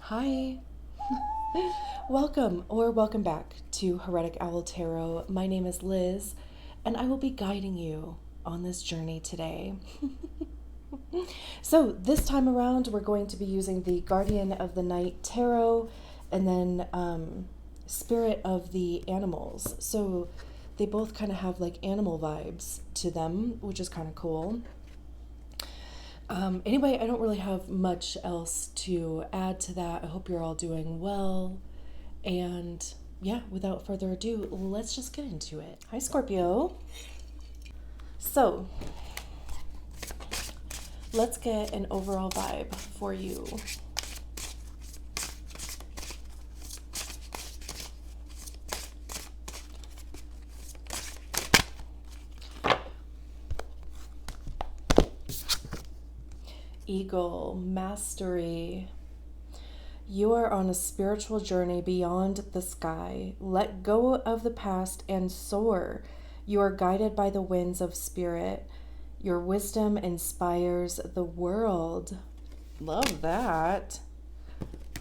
Hi, welcome back to Heretic Owl Tarot. My name is Liz, and I will be guiding you on this journey today. So this time around, we're going to be using the Guardian of the Night Tarot, and then Spirit of the Animals. So they both kind of have like animal vibes to them, which is kind of cool. Anyway, I don't really have much else to add to that. I hope you're all doing well. And yeah, without further ado, let's just get into it. Hi, Scorpio. So let's get an overall vibe for you. Eagle, mastery. You are on a spiritual journey beyond the sky. Let go of the past and soar. You are guided by the winds of spirit. Your wisdom inspires the world. Love that.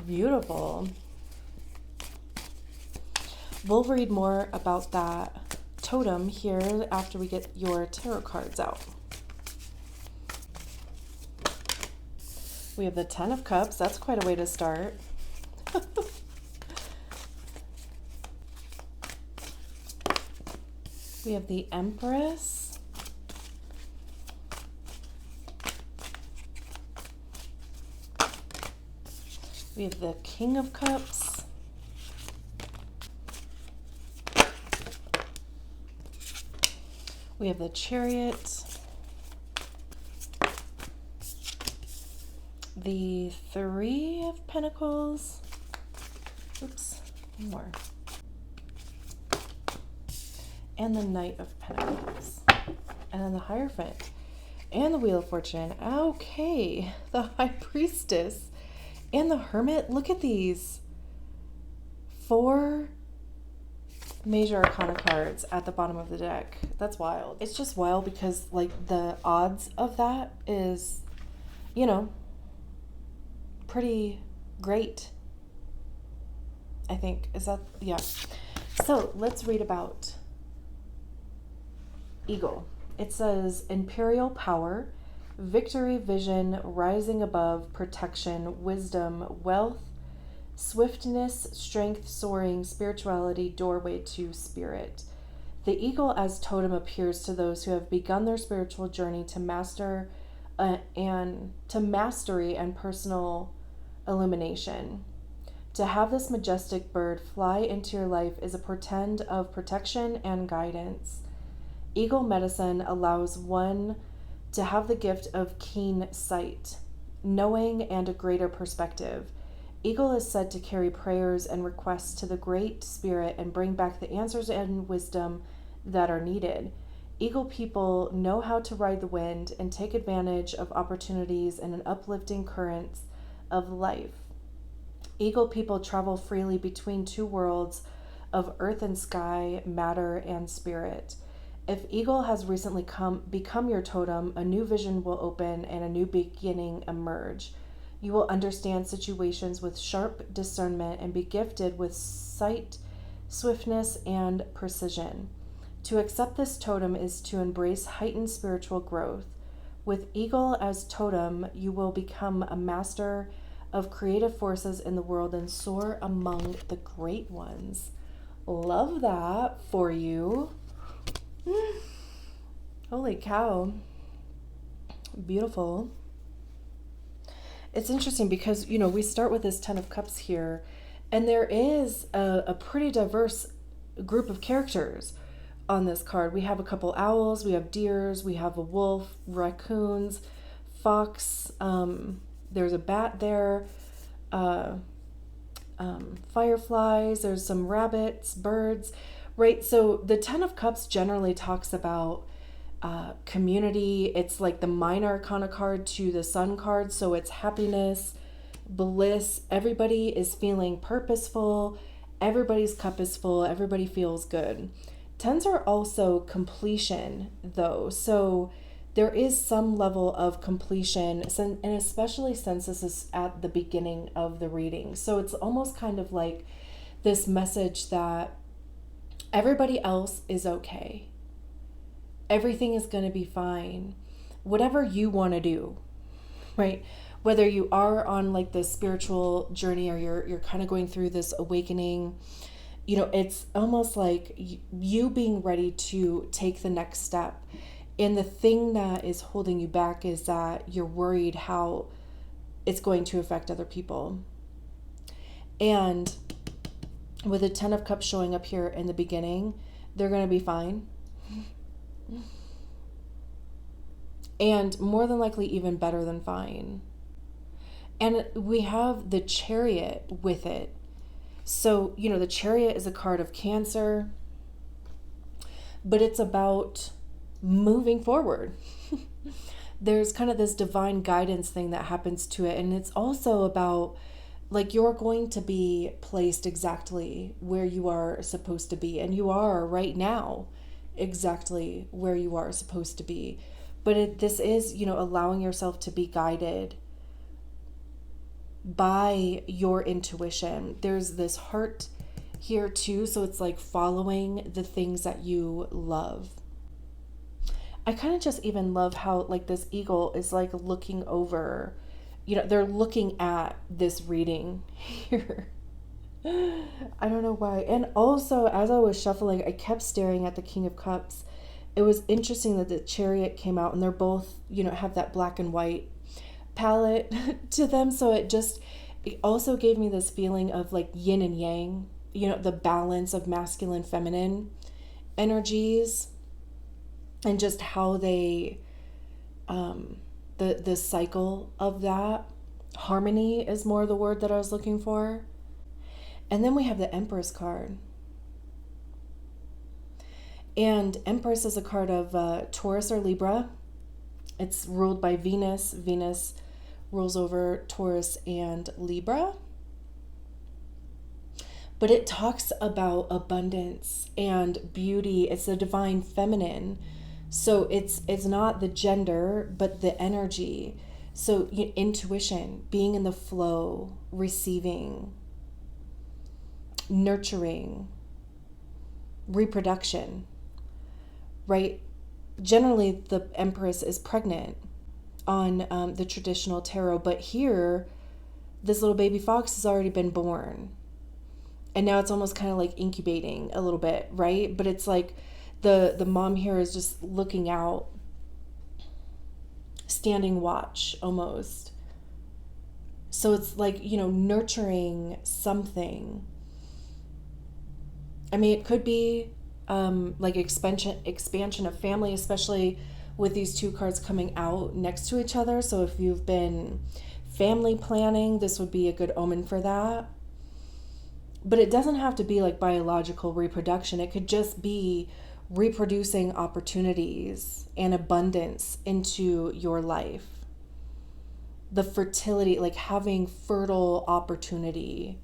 Beautiful. We'll read more about that totem here after we get your tarot cards out. We have the Ten of Cups. That's quite a way to start. We have the Empress. We have the King of Cups. We have the Chariot. The Three of Pentacles. Oops, one more. And the Knight of Pentacles. And then the Hierophant. And the Wheel of Fortune. Okay, the High Priestess. And the Hermit. Look at these. 4 major arcana cards at the bottom of the deck. That's wild. It's just wild because like the odds of that is, you know, pretty great, I think. Is that, yeah. So let's read about Eagle. It says imperial power, victory, vision, rising above, protection, wisdom, wealth, swiftness, strength, soaring, spirituality, doorway to spirit. The eagle as totem appears to those who have begun their spiritual journey to mastery and personal illumination. To have this majestic bird fly into your life is a portend of protection and guidance. Eagle medicine allows one to have the gift of keen sight, knowing, and a greater perspective. Eagle is said to carry prayers and requests to the Great Spirit and bring back the answers and wisdom that are needed. Eagle people know how to ride the wind and take advantage of opportunities in an uplifting currents of life. Eagle people travel freely between 2 worlds of earth and sky, matter and spirit. If Eagle has recently become your totem, a new vision will open and a new beginning emerge. You will understand situations with sharp discernment and be gifted with sight, swiftness, and precision. To accept this totem is to embrace heightened spiritual growth. With Eagle as totem, you will become a master of creative forces in the world and soar among the great ones. Love that for you. Holy cow. Beautiful. It's interesting because, you know, we start with this Ten of Cups here, and there is a pretty diverse group of characters on this card. We have a couple owls, we have deers, we have a wolf, raccoons, fox, there's a bat there, fireflies, there's some rabbits, birds, right? So the Ten of Cups generally talks about community. It's like the minor arcana card to the sun card. So it's happiness, bliss. Everybody is feeling purposeful. Everybody's cup is full. Everybody feels good. Tens are also completion though. So there is some level of completion, and especially since this is at the beginning of the reading. So it's almost kind of like this message that everybody else is okay. Everything is going to be fine. Whatever you want to do, right? Whether you are on like this spiritual journey or you're kind of going through this awakening, it's almost like you being ready to take the next step. And the thing that is holding you back is that you're worried how it's going to affect other people. And with the 10 of Cups showing up here in the beginning, they're going to be fine. And more than likely even better than fine. And we have the Chariot with it. So, the Chariot is a card of Cancer, but it's about moving forward. There's kind of this divine guidance thing that happens to it. And it's also about like you're going to be placed exactly where you are supposed to be. And you are right now exactly where you are supposed to be. But this is, allowing yourself to be guided by your intuition. There's this heart here too. So it's like following the things that you love. I kind of just even love how like this eagle is like looking over, they're looking at this reading here. I don't know why. And also as I was shuffling, I kept staring at the King of Cups. It was interesting that the Chariot came out and they're both, have that black and white palette to them. So it also gave me this feeling of like yin and yang, the balance of masculine, feminine energies. And just how they, the cycle of that. Harmony is more the word that I was looking for. And then we have the Empress card. And Empress is a card of Taurus or Libra. It's ruled by Venus. Venus rules over Taurus and Libra. But it talks about abundance and beauty. It's the divine feminine. So it's not the gender, but the energy. So intuition, being in the flow, receiving, nurturing, reproduction, right? Generally, the Empress is pregnant on the traditional tarot, but here, this little baby fox has already been born. And now it's almost kind of like incubating a little bit, right? But it's like the mom here is just looking out, standing watch almost. So it's like, nurturing something. I mean, it could be like expansion of family, especially with these two cards coming out next to each other. So if you've been family planning, this would be a good omen for that. But it doesn't have to be like biological reproduction. It could just be reproducing opportunities and abundance into your life. The fertility, like having fertile opportunity.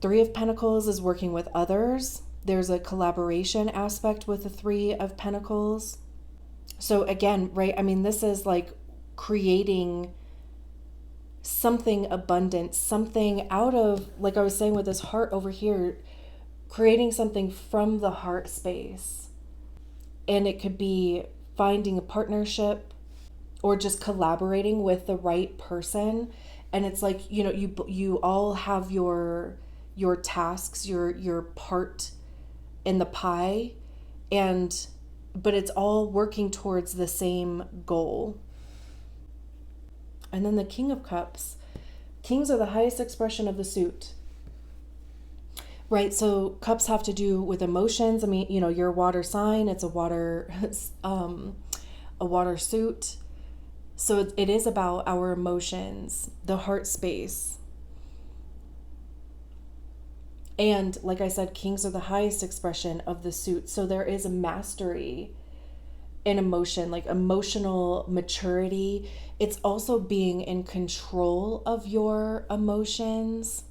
3 of Pentacles is working with others. There's a collaboration aspect with the 3 of Pentacles. So again, right, I mean, this is like creating something abundant, something out of, like I was saying with this heart over here, creating something from the heart space. And it could be finding a partnership or just collaborating with the right person. And it's like, you all have your tasks, your part in the pie, but it's all working towards the same goal. And then the King of Cups. Kings are the highest expression of the suit. Right, so cups have to do with emotions. I mean, you're a water sign. It's a water suit. So it is about our emotions, the heart space. And like I said, kings are the highest expression of the suit. So there is a mastery in emotion, like emotional maturity. It's also being in control of your emotions.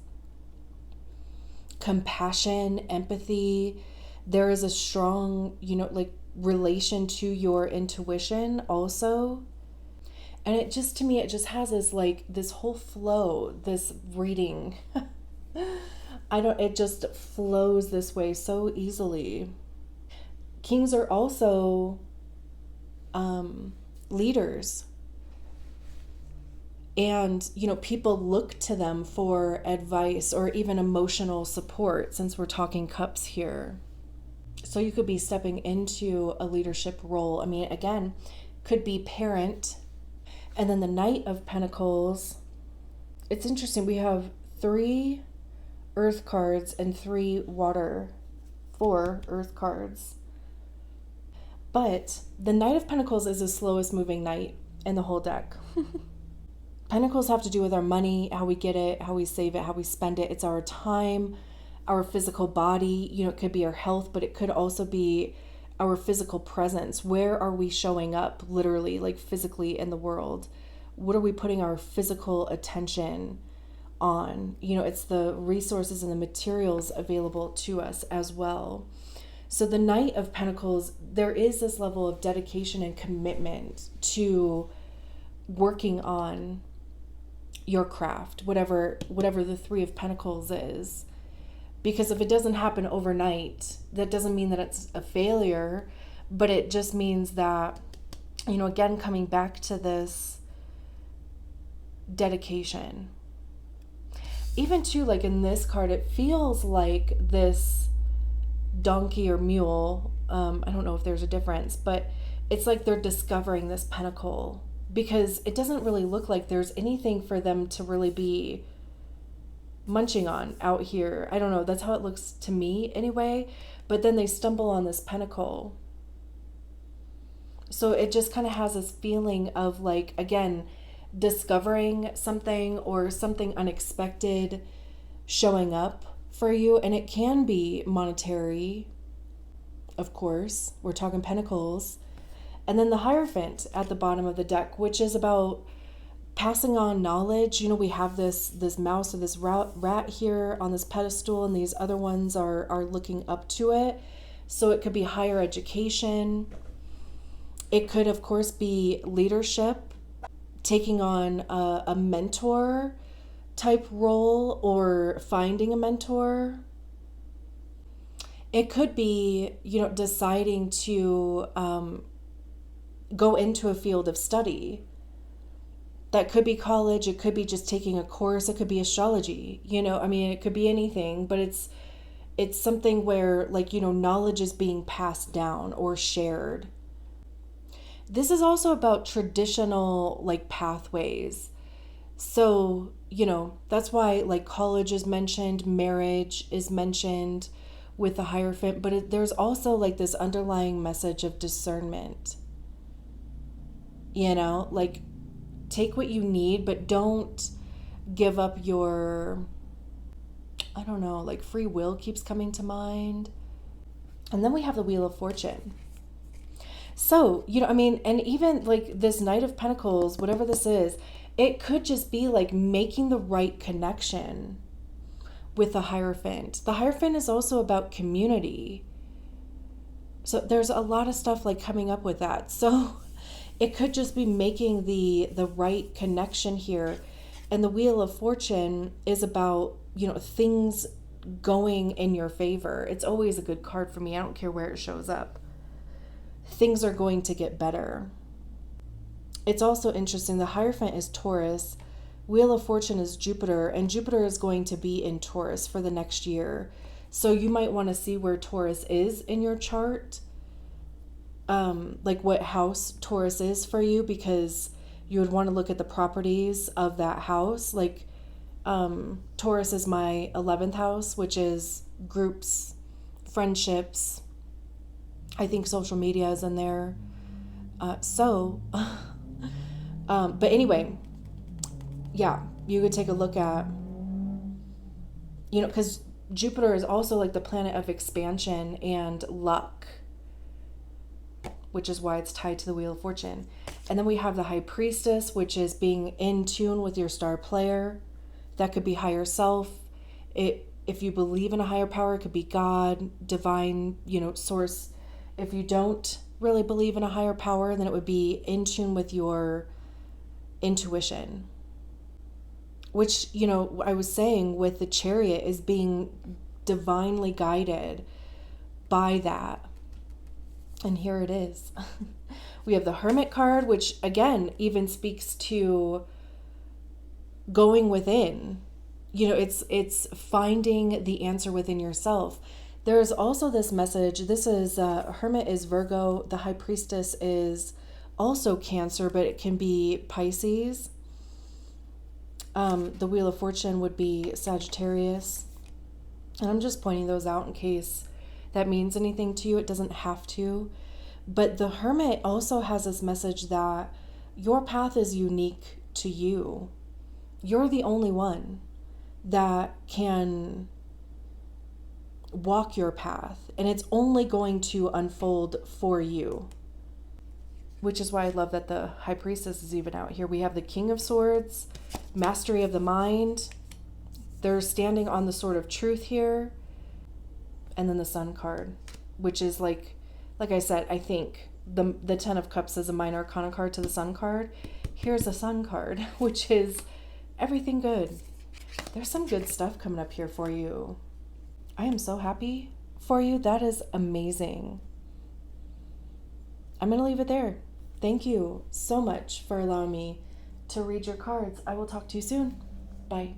Compassion, empathy. There is a strong, like relation to your intuition also. And it just, to me, it just has this like this whole flow, this reading. It just flows this way so easily. Kings are also leaders. And, people look to them for advice or even emotional support, since we're talking cups here. So you could be stepping into a leadership role. I mean, again, could be parent. And then the Knight of Pentacles, it's interesting. We have 3 earth cards and 4 earth cards. But the Knight of Pentacles is the slowest moving knight in the whole deck. Pentacles have to do with our money, how we get it, how we save it, how we spend it. It's our time, our physical body. It could be our health, but it could also be our physical presence. Where are we showing up, literally, like physically in the world? What are we putting our physical attention on? It's the resources and the materials available to us as well. So the Knight of Pentacles, there is this level of dedication and commitment to working on your craft, whatever the 3 of Pentacles is. Because if it doesn't happen overnight, that doesn't mean that it's a failure, but it just means that, again, coming back to this dedication. Even too, like in this card, it feels like this donkey or mule, I don't know if there's a difference, but it's like they're discovering this pentacle, because it doesn't really look like there's anything for them to really be munching on out here. I don't know, that's how it looks to me anyway. But then they stumble on this pentacle. So it just kind of has this feeling of like, again, discovering something or something unexpected showing up for you. And it can be monetary, of course. We're talking pentacles. And then the Hierophant at the bottom of the deck, which is about passing on knowledge. We have this mouse or this rat here on this pedestal, and these other ones are looking up to it. So it could be higher education. It could, of course, be leadership, taking on a mentor type role or finding a mentor. It could be, deciding to go into a field of study. That could be college. It could be just taking a course. It could be astrology. It could be anything, but it's something where, like, knowledge is being passed down or shared. This is also about traditional, like, pathways. So, that's why, like, college is mentioned, marriage is mentioned with the Hierophant, but there's also, like, this underlying message of discernment. Like, take what you need, but don't give up your, I don't know, like, free will keeps coming to mind. And then we have the Wheel of Fortune. So, and even like this Knight of Pentacles, whatever this is, it could just be like making the right connection with the Hierophant. The Hierophant is also about community. So there's a lot of stuff like coming up with that. So it could just be making the right connection here. And the Wheel of Fortune is about, things going in your favor. It's always a good card for me. I don't care where it shows up. Things are going to get better. It's also interesting. The Hierophant is Taurus. Wheel of Fortune is Jupiter. And Jupiter is going to be in Taurus for the next year. So you might want to see where Taurus is in your chart. Like what house Taurus is for you, because you would want to look at the properties of that house. Like Taurus is my 11th house, which is groups, friendships. I think social media is in there. But anyway, yeah, you could take a look at, because Jupiter is also like the planet of expansion and luck, which is why it's tied to the Wheel of Fortune. And then we have the High Priestess, which is being in tune with your star player. That could be higher self. If you believe in a higher power, it could be God, divine, source. If you don't really believe in a higher power, then it would be in tune with your intuition. Which, I was saying with the Chariot is being divinely guided by that. And here it is. We have the Hermit card, which again even speaks to going within. It's finding the answer within yourself. There's also this message. This is Hermit is Virgo. The High Priestess is also Cancer, but it can be Pisces. The Wheel of Fortune would be Sagittarius. And I'm just pointing those out in case that means anything to you. It doesn't have to. But the Hermit also has this message that your path is unique to you. You're the only one that can walk your path, and it's only going to unfold for you. Which is why I love that the High Priestess is even out here. We have the King of Swords, Mastery of the Mind. They're standing on the Sword of Truth here. And then the Sun card, which is like I said, I think the Ten of Cups is a minor arcana card to the Sun card. Here's a Sun card, which is everything good. There's some good stuff coming up here for you. I am so happy for you. That is amazing. I'm going to leave it there. Thank you so much for allowing me to read your cards. I will talk to you soon. Bye.